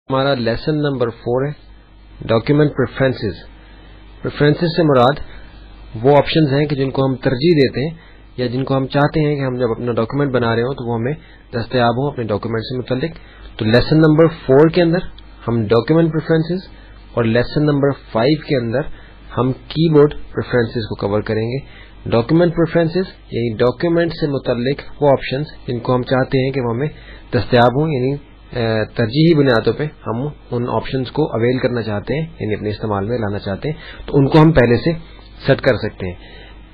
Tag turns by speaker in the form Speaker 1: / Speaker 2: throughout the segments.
Speaker 1: ہمارا lesson number 4 ہے document preferences. Preferences سے مراد وہ آپشنز ہیں کہ جن کو ہم ترجیح دیتے ہیں یا جن کو ہم چاہتے ہیں کہ ہم جب اپنا ڈاکیومنٹ بنا رہے ہوں تو وہ ہمیں دستیاب ہوں اپنے ڈاکیومنٹ سے متعلق. تو لیسن نمبر 4 کے اندر ہم ڈاکیومنٹ پریفرنسز اور لیسن نمبر 5 کے اندر ہم کی بورڈ پریفرنسز کو کور کریں گے. ڈاکیومنٹ پریفرنسز یعنی ڈاکیومنٹ سے متعلق وہ آپشنز جن کو ہم چاہتے ہیں کہ وہ ہمیں دستیاب ہوں, یعنی ترجیحی بنیادوں پہ ہم ان آپشنز کو اویل کرنا چاہتے ہیں, یعنی اپنے استعمال میں لانا چاہتے ہیں, تو ان کو ہم پہلے سے سیٹ کر سکتے ہیں.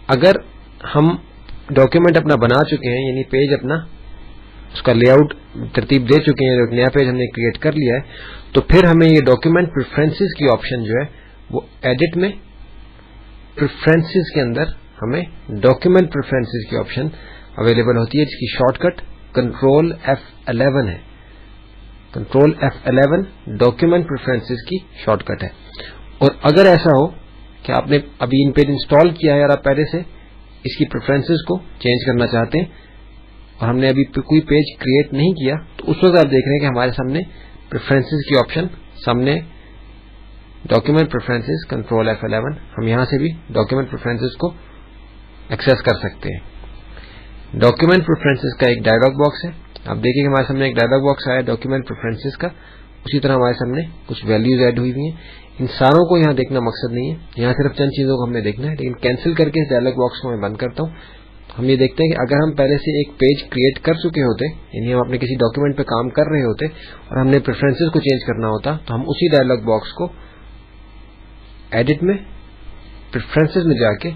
Speaker 1: اگر ہم ڈاکیومنٹ اپنا بنا چکے ہیں, یعنی پیج اپنا اس کا لے آؤٹ ترتیب دے چکے ہیں, ایک نیا پیج ہم نے کریٹ کر لیا ہے, تو پھر ہمیں یہ ڈاکیومنٹ پریفرنسز کی آپشن جو ہے وہ ایڈٹ میں پریفرنسز کے اندر ہمیں ڈاکیومنٹ پریفرنسز کی آپشن اویلیبل ہوتی ہے, جس کی شارٹ کٹ کنٹرول F11 ہے. کنٹرول F11 ڈاکیومنٹ پریفرنسز کی شارٹ کٹ ہے. اور اگر ایسا ہو کہ آپ نے ابھی ان پیج انسٹال کیا ہے اور آپ پہلے سے اس کی پریفرنسز کو چینج کرنا چاہتے ہیں اور ہم نے ابھی کوئی پیج کریٹ نہیں کیا, تو اس وقت آپ دیکھ رہے ہیں کہ ہمارے سامنے پریفرنسز کی آپشن سامنے ڈاکیومنٹ پریفرنسز کنٹرول F11, ہم یہاں سے بھی ڈاکیومنٹ پریفرنسز کو ایکسیس کر سکتے ہیں. ڈاکیومنٹ پریفرنسز کا ایک ڈائلاگ باکس ہے, آپ دیکھیں کہ ہمارے سامنے ایک ڈائلاگ باکس آیا ڈاکیومنٹ پریفرنسز کا. اسی طرح ہمارے سامنے کچھ ویلیوز ایڈ ہوئی ہوئی ہیں. ان ساروں کو یہاں دیکھنا مقصد نہیں ہے, یہاں صرف چند چیزوں کو ہم نے دیکھنا ہے, لیکن کینسل کر کے اس ڈائلاگ باکس کو میں بند کرتا ہوں. تو ہم یہ دیکھتے ہیں کہ اگر ہم پہلے سے ایک پیج کریٹ کر چکے ہوتے, یعنی ہم اپنے کسی ڈاکیومنٹ پہ کام کر رہے ہوتے اور ہم نے پریفرنسز کو چینج کرنا ہوتا, تو ہم اسی ڈائلاگ باکس کو ایڈٹ میں پریفرنسز میں جا کے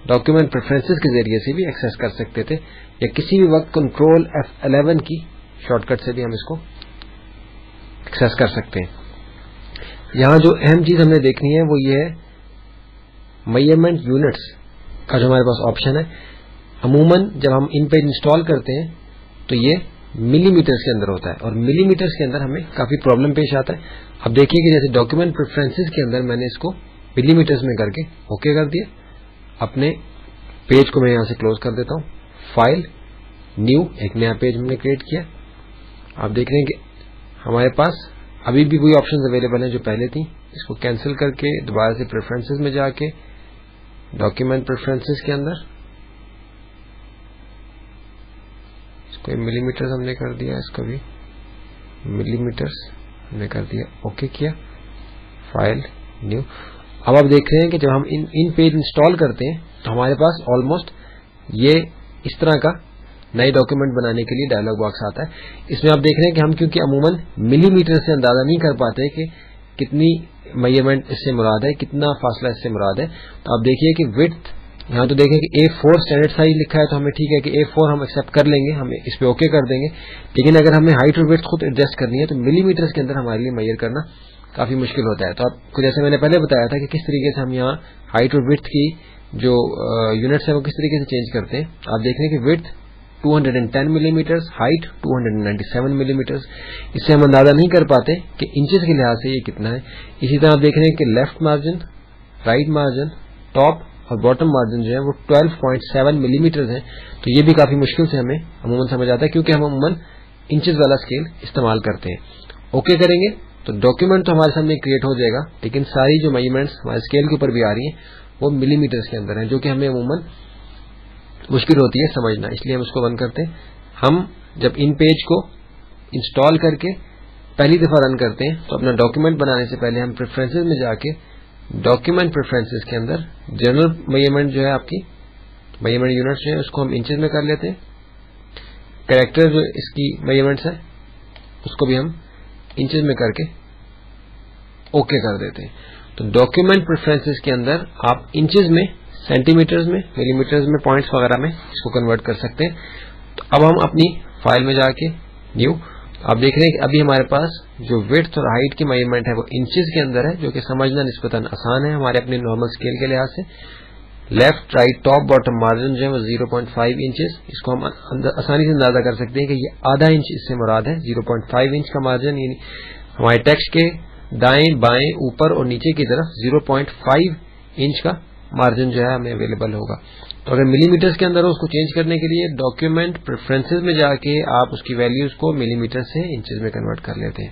Speaker 1: ڈاکیومنٹ پریفرنسز کے ذریعے سے بھی ایکسیس کر سکتے تھے, یا کسی بھی وقت کنٹرول F11 کی شارٹ کٹ سے بھی ہم اس کو ایکسیس کر سکتے ہیں. یہاں جو اہم چیز ہم نے دیکھنی ہے وہ یہ ہے میجرمنٹ یونٹس کا جو ہمارے پاس آپشن ہے. عموماً جب ہم ان پیج انسٹال کرتے ہیں تو یہ ملی میٹرز کے اندر ہوتا ہے, اور ملی میٹرز کے اندر ہمیں کافی پرابلم پیش آتا ہے. اب دیکھیے کہ جیسے ڈاکیومنٹ پریفرنسز کے اندر میں نے اس کو ملی میٹرز میں کر کے اوکے کر دیا. اپنے پیج کو میں یہاں سے کلوز کر دیتا ہوں. فائل نیو, ایک نیا پیج ہم نے کریٹ کیا. آپ دیکھ رہے ہیں کہ ہمارے پاس ابھی بھی وہی آپشنز اویلیبل ہیں جو پہلے تھیں. اس کو کینسل کر کے دوبارہ سے پریفرنسز میں جا کے ڈاکیومنٹ پریفرنسز کے اندر اس کو ملی میٹرز ہم نے کر دیا, اس کو بھی ملی میٹرز ہم نے کر دیا, اوکے کیا. File new. اب آپ دیکھ رہے ہیں کہ جب ہم ان پیج انسٹال کرتے ہیں تو ہمارے پاس آلموسٹ یہ اس طرح کا نئے ڈاکیومنٹ بنانے کے لیے ڈائلاگ باکس آتا ہے. اس میں آپ دیکھ رہے ہیں کہ ہم کیونکہ عموماً ملی میٹر سے اندازہ نہیں کر پاتے کہ کتنی میجرمنٹ اس سے مراد ہے, کتنا فاصلہ اس سے مراد ہے. تو آپ دیکھیے کہ وڈتھ یہاں تو دیکھیں کہ A4 اسٹینڈرڈ سائز لکھا ہے, تو ہمیں ٹھیک ہے کہ A4 ہم ایکسیپٹ کر لیں گے, ہم اس پہ اوکے کر دیں گے. لیکن اگر ہمیں ہائٹ اور وڈتھ خود ایڈجسٹ کرنی ہے تو ملی میٹرز کے اندر ہمارے لیے میجر کرنا کافی مشکل ہوتا ہے. تو آپ کو جیسے میں نے پہلے بتایا تھا کہ کس طریقے سے ہم یہاں ہائٹ اور وڈتھ کی جو یونٹس ہیں وہ کس طریقے سے چینج کرتے ہیں. آپ دیکھ رہے ہیں کہ وڈتھ 210 ملی میٹرز, ہائٹ 297 ملی میٹرز. اس سے ہم اندازہ نہیں کر پاتے کہ انچز کے لحاظ سے یہ کتنا ہے. اسی طرح آپ دیکھ رہے ہیں کہ left margin, right margin, top اور باٹم مارجن جو ہے وہ 12.7 ملی میٹرز ہیں. تو یہ بھی کافی مشکل سے ہمیں عموماً سمجھ آتا ہے, کیونکہ ہم عموماً انچز والا اسکیل استعمال کرتے ہیں. اوکے کریں گے تو ڈاکیومنٹ تو ہمارے سامنے کریٹ ہو جائے گا, لیکن ساری جو میجرمنٹس ہمارے اسکیل کے اوپر بھی آ رہی ہیں وہ ملی میٹرز کے اندر ہیں, جو کہ ہمیں عموماً مشکل ہوتی ہے سمجھنا. اس لیے ہم اس کو بند کرتے ہیں. ہم جب ان پیج کو انسٹال کر کے پہلی دفعہ رن کرتے ہیں تو اپنا ڈاکیومنٹ بنانے سے پہلے ہم پریفرنسز میں جا کے ڈاکیومنٹ پریفرنسز کے اندر جنرل میجرمنٹ جو ہے آپ کی میجرمنٹ یونٹس جو ہے اس کو ہم انچز میں کر لیتے ہیں. کریکٹر جو اس کی میجرمنٹس ہے اس کو بھی ہم انچز میں کر کے اوکے کر دیتے ہیں. تو ڈاکیومنٹ پریفرنسز کے اندر آپ انچز میں, سینٹی میٹرز میں, ملی میٹرز میں, پوائنٹس وغیرہ میں اس کو کنورٹ کر سکتے ہیں. تو اب ہم اپنی فائل میں جا کے نیو, آپ دیکھ رہے ہیں کہ ابھی ہمارے پاس جو وڈتھ اور ہائٹ کی میجرمنٹ ہے وہ انچز کے اندر ہے, جو کہ سمجھنا نسبتاً آسان ہے ہمارے اپنے نارمل اسکیل کے لحاظ سے. Left, right, top, bottom margin جو ہے وہ 0.5 انچز, اس کو ہم آسانی سے اندازہ کر سکتے ہیں کہ یہ آدھا انچ اس سے مراد ہے. 0.5 انچ کا مارجن, یعنی ہمارے ٹیکسٹ کے دائیں بائیں اوپر اور نیچے کی طرف 0.5 انچ کا مارجن جو ہے ہمیں اویلیبل ہوگا. تو اگر ملی میٹرز کے اندر ہو اس کو چینج کرنے کے لیے ڈاکیومنٹ پریفرنسز میں جا کے آپ اس کی ویلیوز کو ملی میٹر سے انچز میں کنورٹ کر لیتے ہیں.